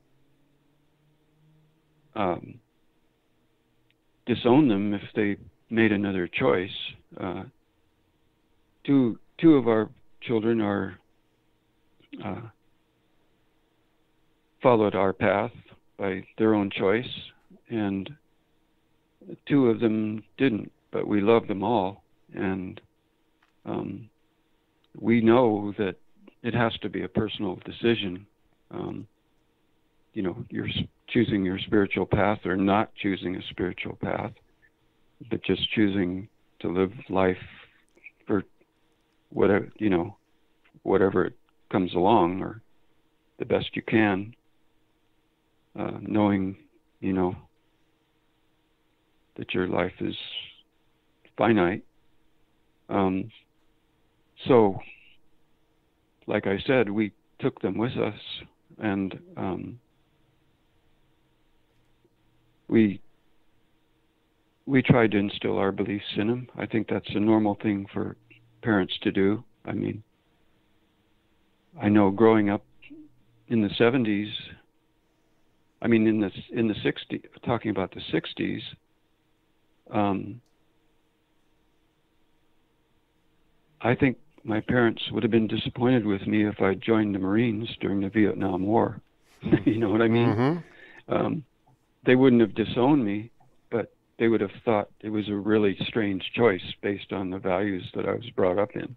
disown them if they made another choice. Two of our children are followed our path by their own choice, and two of them didn't, but we love them all, and we know that it has to be a personal decision. You're choosing your spiritual path or not choosing a spiritual path, but just choosing to live life for whatever it comes along, or the best you can, knowing, that your life is finite. So, like I said, we took them with us, and we tried to instill our beliefs in them. I think that's a normal thing for parents to do. I mean, I know growing up in the 70s, I mean, in the 60s, talking about the 60s, I think my parents would have been disappointed with me if I joined the Marines during the Vietnam War. You know what I mean? Mm-hmm. They wouldn't have disowned me, but they would have thought it was a really strange choice based on the values that I was brought up in,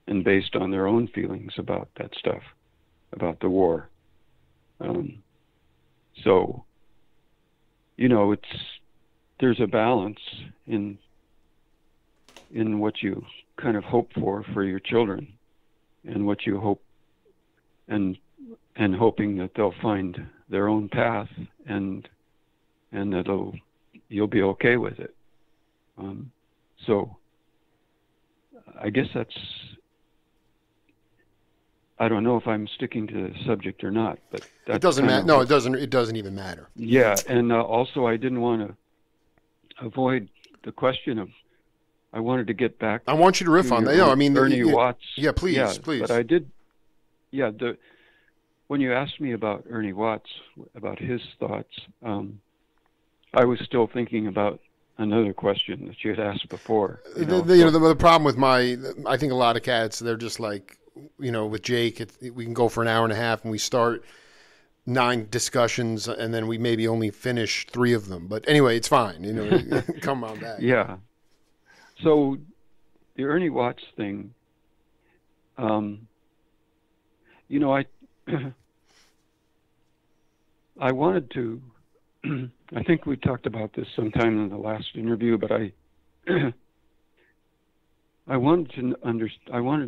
and based on their own feelings about that stuff, about the war. So, there's a balance in what you kind of hope for your children, and what you hope, and hoping that they'll find their own path, and that you'll be okay with it. So I guess I don't know if I'm sticking to the subject or not, but it doesn't matter. No, it doesn't. It doesn't even matter. Yeah, and also I didn't want to avoid the question of. I wanted to get back. I want you to riff on that. I mean, Ernie Watts. Yeah, please. But I did. Yeah, when you asked me about Ernie Watts, about his thoughts, I was still thinking about another question that you had asked before. The problem with I think a lot of cats, they're just like, with Jake, we can go for an hour and a half and we start 9 discussions and then we maybe only finish 3 of them. But anyway, it's fine. Come on back. Yeah. So the Ernie Watts thing, I wanted to, I think we talked about this sometime in the last interview, but I wanted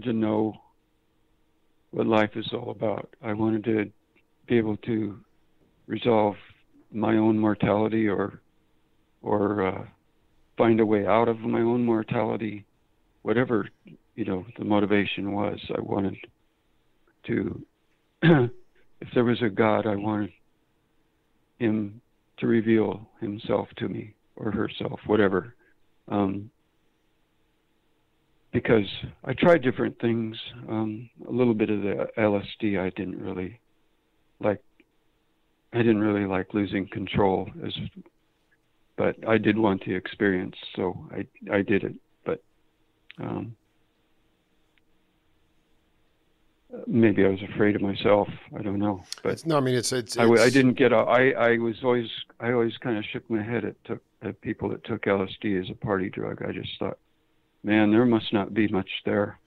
to know what life is all about. I wanted to be able to resolve my own mortality or find a way out of my own mortality, whatever, the motivation was. I wanted to, if there was a God, I wanted him to reveal himself to me or herself, whatever. Because I tried different things. A little bit of the LSD I didn't really like. I didn't really like losing control, but I did want the experience, so I did it. But maybe I was afraid of myself. I don't know. But I didn't get. I always kind of shook my head at people that took LSD as a party drug. I just thought, man, there must not be much there.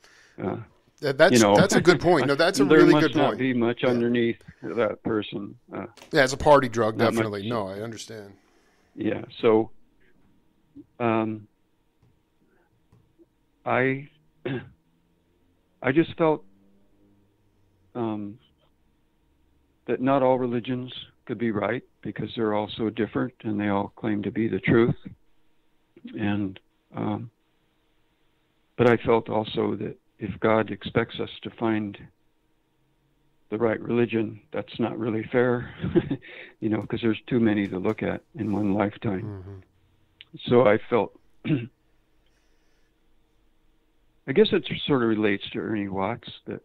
That's a good point. No, that's a really good point. There must not be much underneath that person. It's a party drug, definitely. No, I understand. Yeah. So, I just felt that not all religions could be right because they're all so different and they all claim to be the truth. And but I felt also that if God expects us to find the right religion, that's not really fair, because there's too many to look at in one lifetime. Mm-hmm. So I felt, I guess it sort of relates to Ernie Watts, that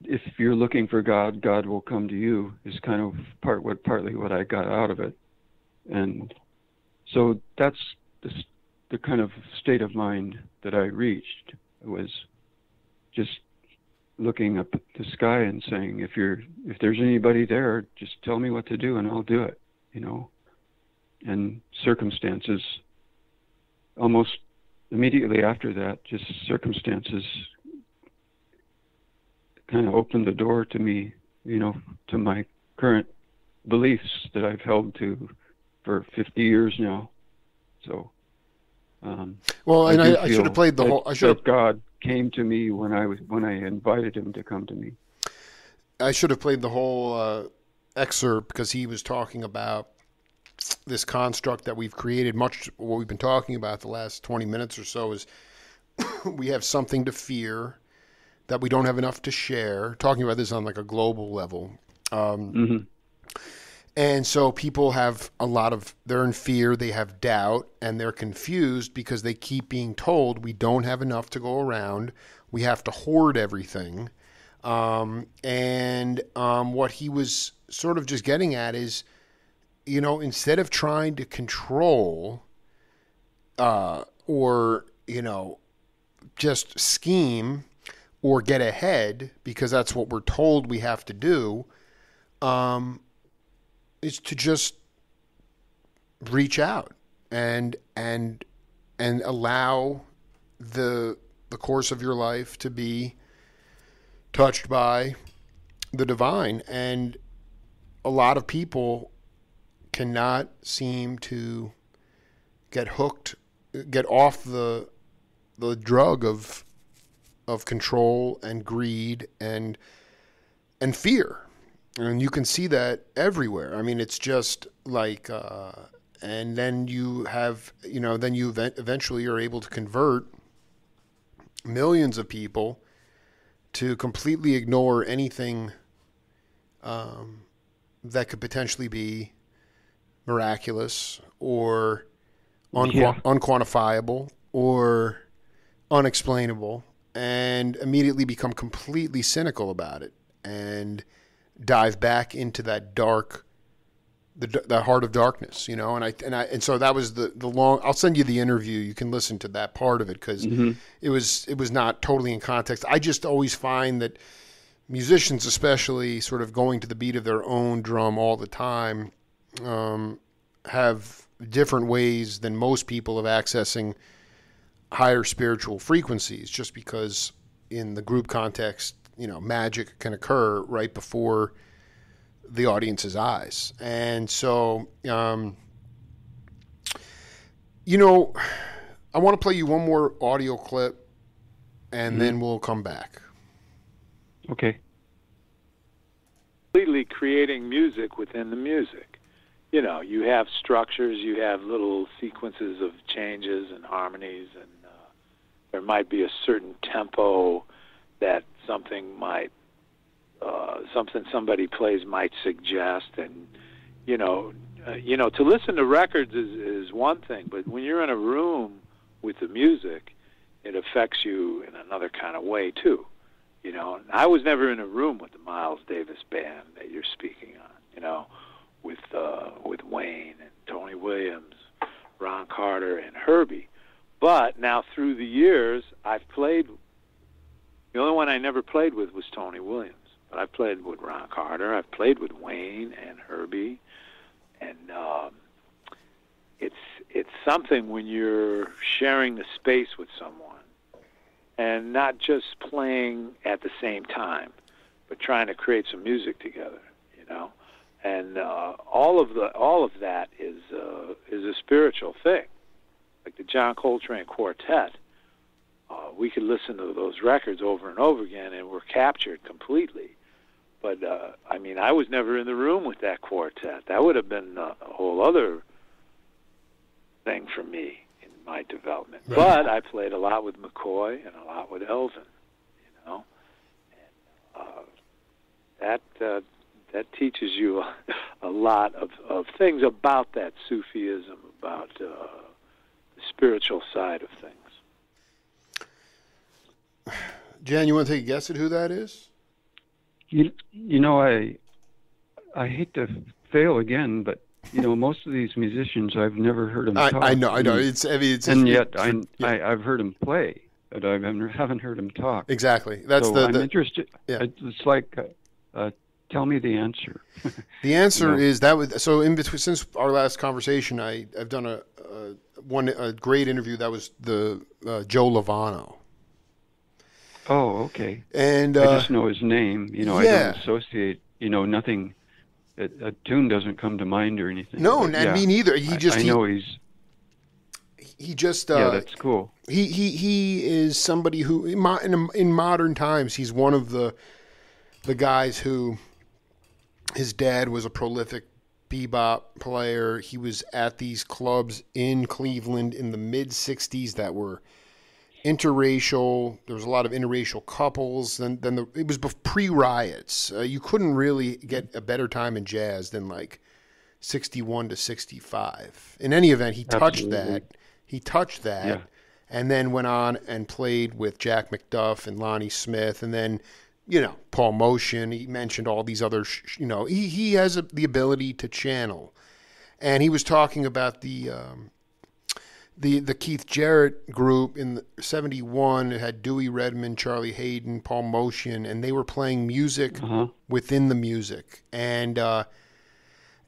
if you're looking for God, God will come to you, is kind of partly what I got out of it. And so that's the kind of state of mind that I reached. It was just looking up at the sky and saying, if there's anybody there, just tell me what to do and I'll do it, And circumstances, almost immediately after that, just circumstances kind of opened the door to me, to my current beliefs that I've held to for 50 years now. So, I should have played the whole. God came to me when I invited him to come to me. I should have played the whole excerpt because he was talking about this construct that we've created. Much what we've been talking about the last 20 minutes or so is we have something to fear that we don't have enough to share. Talking about this on like a global level. Mm-hmm. And so people have they're in fear, they have doubt, and they're confused because they keep being told we don't have enough to go around. We have to hoard everything. What he was sort of just getting at is, instead of trying to control or, just scheme or get ahead, because that's what we're told we have to do, is to just reach out and allow the course of your life to be touched by the divine. And a lot of people cannot seem to get off the drug of control and greed and fear. And you can see that everywhere. I mean, it's just like, and then you have, then you eventually are able to convert millions of people to completely ignore anything that could potentially be miraculous or unquantifiable or unexplainable, and immediately become completely cynical about it and dive back into that dark the Heart of Darkness, you know, and so that was the long. I'll send you the interview. You can listen to that part of it because it was not totally in context. I just always find that musicians, especially sort of going to the beat of their own drum all the time, have different ways than most people of accessing higher spiritual frequencies, just because in the group context, you know, magic can occur right before the audience's eyes. And so, you know, I want to play you one more audio clip, and then we'll come back. Okay. Completely creating music within the music. You know, you have structures, you have little sequences of changes and harmonies, and there might be a certain tempo that something somebody plays might suggest, and you know, to listen to records is one thing, but when you're in a room with the music, it affects you in another kind of way too. You know, I was never in a room with the Miles Davis band that you're speaking on. You know, with Wayne and Tony Williams, Ron Carter, and Herbie. But now through the years, I've played. The only one I never played with was Tony Williams. But I've played with Ron Carter. I've played with Wayne and Herbie, and it's something when you're sharing the space with someone, and not just playing at the same time, but trying to create some music together. You know, and all of that is a spiritual thing. Like the John Coltrane Quartet, we could listen to those records over and over again, and we're captured completely. But, I mean, I was never in the room with that quartet. That would have been a whole other thing for me in my development. Right. But I played a lot with McCoy and a lot with Elvin, you know. And that teaches you a lot of things about that Sufism, about the spiritual side of things. Jan, you want to take a guess at who that is? You know, I hate to fail again, but you know, most of these musicians I've never heard them talk. I know. I've heard them play, but I haven't heard them talk. Exactly. I'm interested. Yeah. It's like, tell me the answer. The answer is so in between, since our last conversation, I've done a great interview that was the Joe Lovano. Oh, okay. And I just know his name. You know, I don't associate. You know, nothing. A tune doesn't come to mind or anything. No, and me neither. I know he's. He just. Yeah, that's cool. He is somebody who in modern times he's one of the guys who. His dad was a prolific bebop player. He was at these clubs in Cleveland in the mid '60s that were interracial. There was a lot of interracial couples. It was pre-riots. You couldn't really get a better time in jazz than like 61 to 65. In any event, he touched that. Yeah. And then went on and played with Jack McDuff and Lonnie Smith, and then, you know, Paul Motion. He mentioned all these other, he has the ability to channel. And he was talking about the Keith Jarrett group in '71. It had Dewey Redman, Charlie Hayden, Paul Motion, and they were playing music within the music, and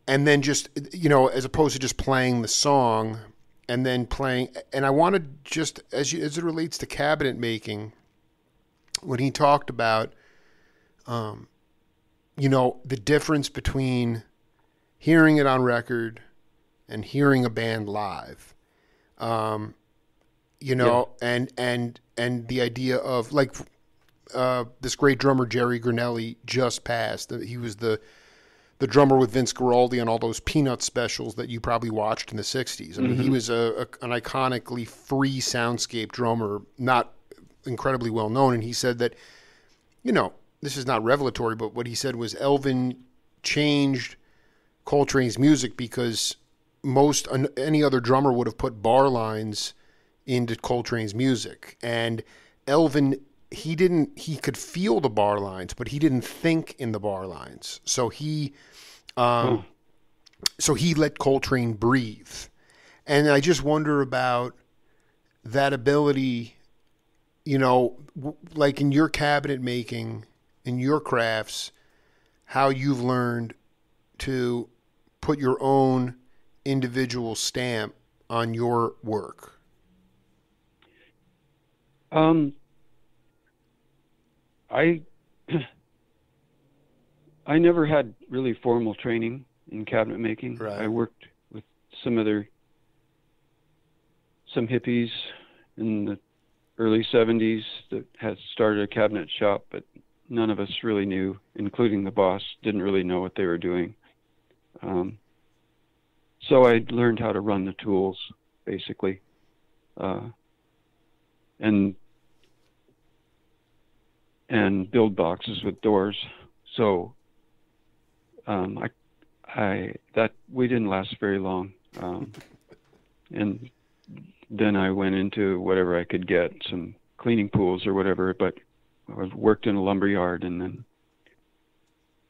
then just, you know, as opposed to just playing the song, and then playing. And I wanted just as it relates to cabinet making, when he talked about, you know, the difference between hearing it on record and hearing a band live. You know, yeah. and the idea of like this great drummer Jerry Granelli just passed. He was the drummer with Vince Guaraldi on all those Peanut specials that you probably watched in the '60s. I mean, he was an iconically free soundscape drummer, not incredibly well known. And he said that, you know, this is not revelatory, but what he said was Elvin changed Coltrane's music because any other drummer would have put bar lines into Coltrane's music, and Elvin, he could feel the bar lines, but he didn't think in the bar lines. So he So he let Coltrane breathe. And I just wonder about that ability, you know, like in your cabinet making, in your crafts, how you've learned to put your own individual stamp on your work. I never had really formal training in cabinet making. Right. I worked with some hippies in the early 70s that had started a cabinet shop, but none of us really knew, including the boss, didn't really know what they were doing. So I learned how to run the tools, basically, and build boxes with doors. So we didn't last very long, and then I went into whatever I could get, some cleaning pools or whatever. But I worked in a lumber yard, and then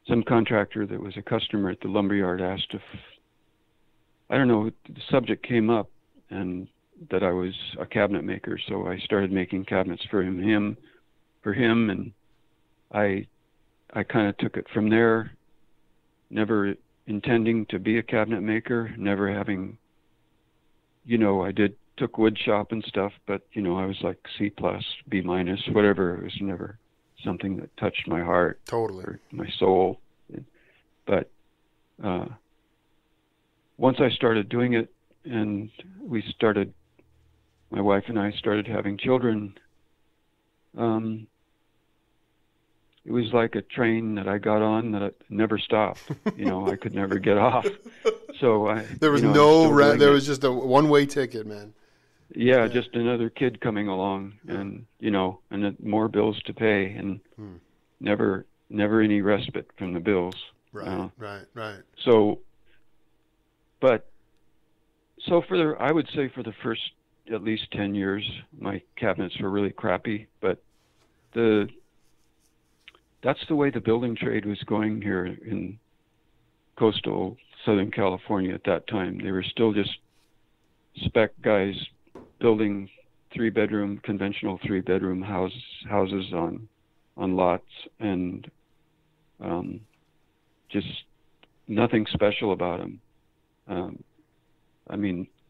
some contractor that was a customer at the lumber yard asked if, I don't know, the subject came up, and that I was a cabinet maker. So I started making cabinets for him, and I kind of took it from there, never intending to be a cabinet maker, never having, took wood shop and stuff, but, I was like C+, B-, whatever. It was never something that touched my heart. Totally. Or my soul. But once I started doing it, and my wife and I started having children, it was like a train that I got on that never stopped. I could never get off. So there was there was just a one-way ticket, man. Yeah, just another kid coming along, and and more bills to pay, and never any respite from the bills. Right. So I would say for the first at least 10 years, my cabinets were really crappy, but that's the way the building trade was going here in coastal Southern California at that time. They were still just spec guys building conventional three-bedroom houses on lots, and just nothing special about them.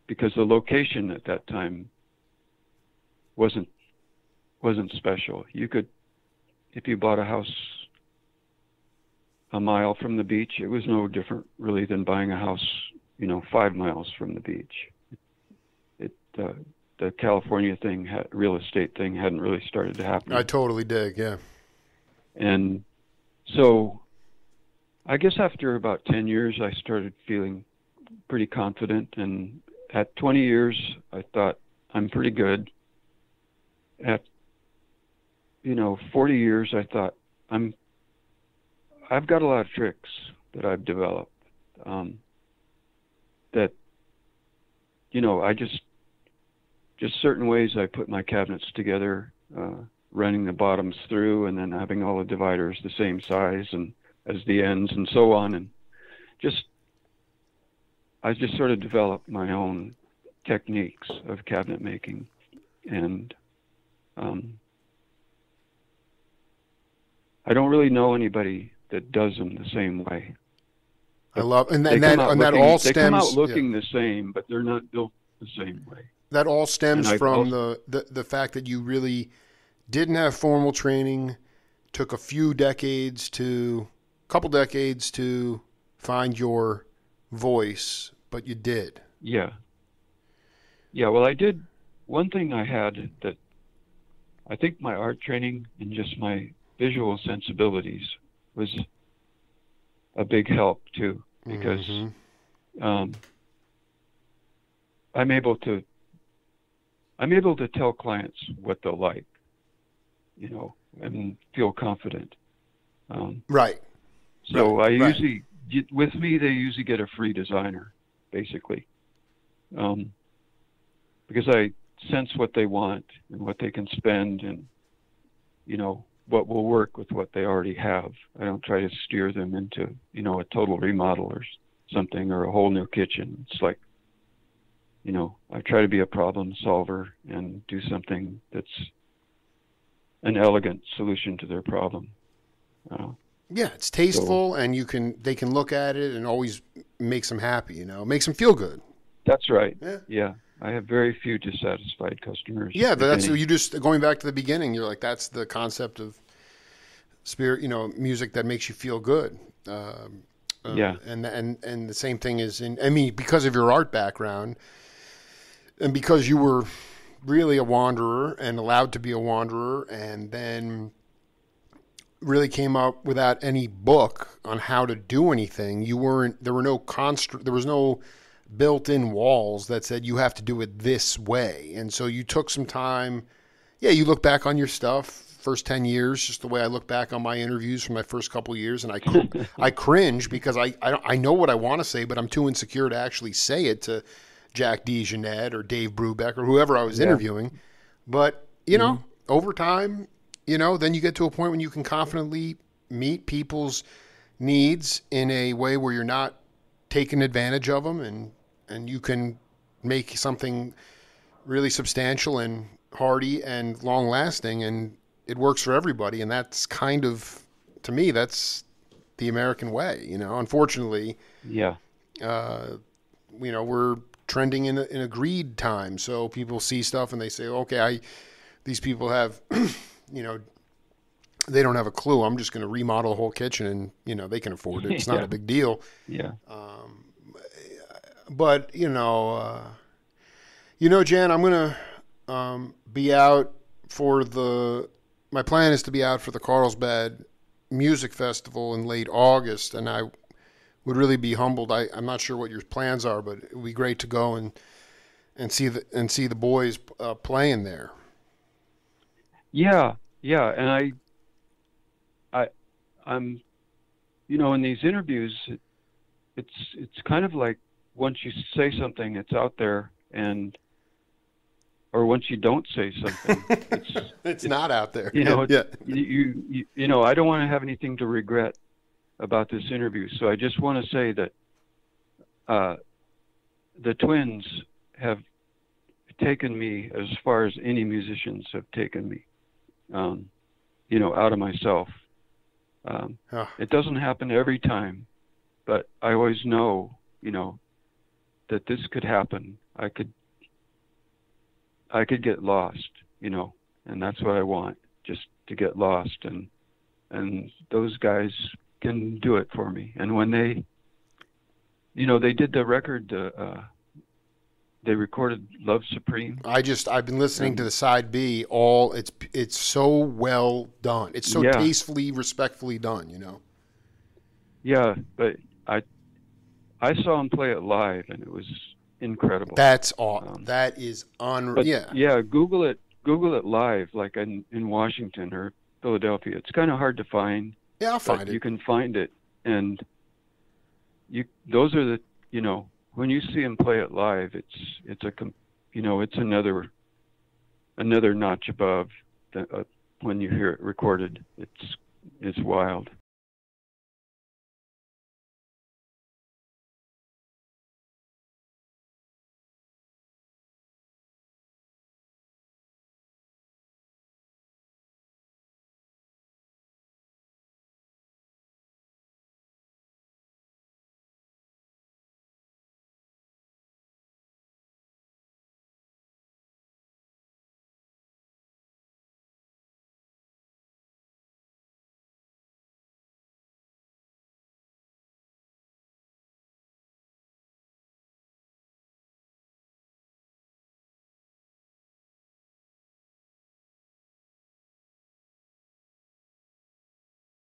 Because the location at that time wasn't special. You could, if you bought a house a mile from the beach, it was no different really than buying a house, 5 miles from the beach. The California real estate thing hadn't really started to happen. I totally dig, yeah. And so I guess after about 10 years, I started feeling pretty confident. And at 20 years, I thought, I'm pretty good. At 40 years, I thought, I've got a lot of tricks that I've developed, that, I just certain ways I put my cabinets together, running the bottoms through and then having all the dividers the same size and as the ends and so on. And I just sort of developed my own techniques of cabinet making. And I don't really know anybody that does them the same way. I love, and that all stems. They come out looking the same, but they're not built the same way. That all stems from the fact that you really didn't have formal training, took a couple decades to find your voice, but you did. Yeah. Yeah, well, I did. One thing I had that I think my art training and just my visual sensibilities was a big help too, because I'm able to tell clients what they'll like, and feel confident. Right. So usually, with me, they usually get a free designer, basically, because I sense what they want and what they can spend, and what will work with what they already have. I don't try to steer them into a total remodel or something or a whole new kitchen. It's like, you know, I try to be a problem solver and do something that's an elegant solution to their problem. Yeah, it's tasteful, and they can look at it and always makes them happy. You know, makes them feel good. That's right. Yeah. Yeah. I have very few dissatisfied customers. Yeah, that's you just going back to the beginning. You're like, that's the concept of spirit. You know, music that makes you feel good. Yeah. And the same thing is because of your art background, and because you were really a wanderer and allowed to be a wanderer, and then really came up without any book on how to do anything. There was no built-in walls that said you have to do it this way. And so you took some time. Yeah, you look back on your stuff, first 10 years, just the way I look back on my interviews from my first couple of years, and I cringe because I know what I want to say, but I'm too insecure to actually say it to Jack DeJohnette or Dave Brubeck or whoever I was interviewing. But, you know, over time, you know, then you get to a point when you can confidently meet people's needs in a way where you're not taking advantage of them, and you can make something really substantial and hearty and long lasting, and it works for everybody. And that's kind of, to me, that's the American way, you know. Unfortunately, yeah, you know, we're trending in a greed time. So people see stuff and they say, okay, these people have, you know, they don't have a clue. I'm just going to remodel a whole kitchen, and, you know, they can afford it. It's not a big deal. Yeah. But, you know, Jan, I'm going to be out for my plan is to be out for the Carlsbad Music Festival in late August, and I would really be humbled. I'm not sure what your plans are, but it would be great to go and see the boys playing there. Yeah, and I'm, you know, in these interviews, it's kind of like once you say something, it's out there, or once you don't say something, it's not out there. You know, yeah. You know, I don't want to have anything to regret about this interview, so I just want to say that the Twins have taken me as far as any musicians have taken me, you know, out of myself. It doesn't happen every time, but I always know, you know, that this could happen. I could get lost, you know, and that's what I want, just to get lost, and those guys can do it for me. And when they, you know, they did the record, they recorded Love Supreme. I've been listening to the side B. It's so well done. It's so tastefully, respectfully done, you know. Yeah, but I saw him play it live, and it was incredible. That's awesome. That is unreal. Yeah, Google it live, like in Washington or Philadelphia. It's kind of hard to find. Yeah, I'll find it. You can find it, and those are the, you know, when you see him play it live, it's another notch above when you hear it recorded. It's wild.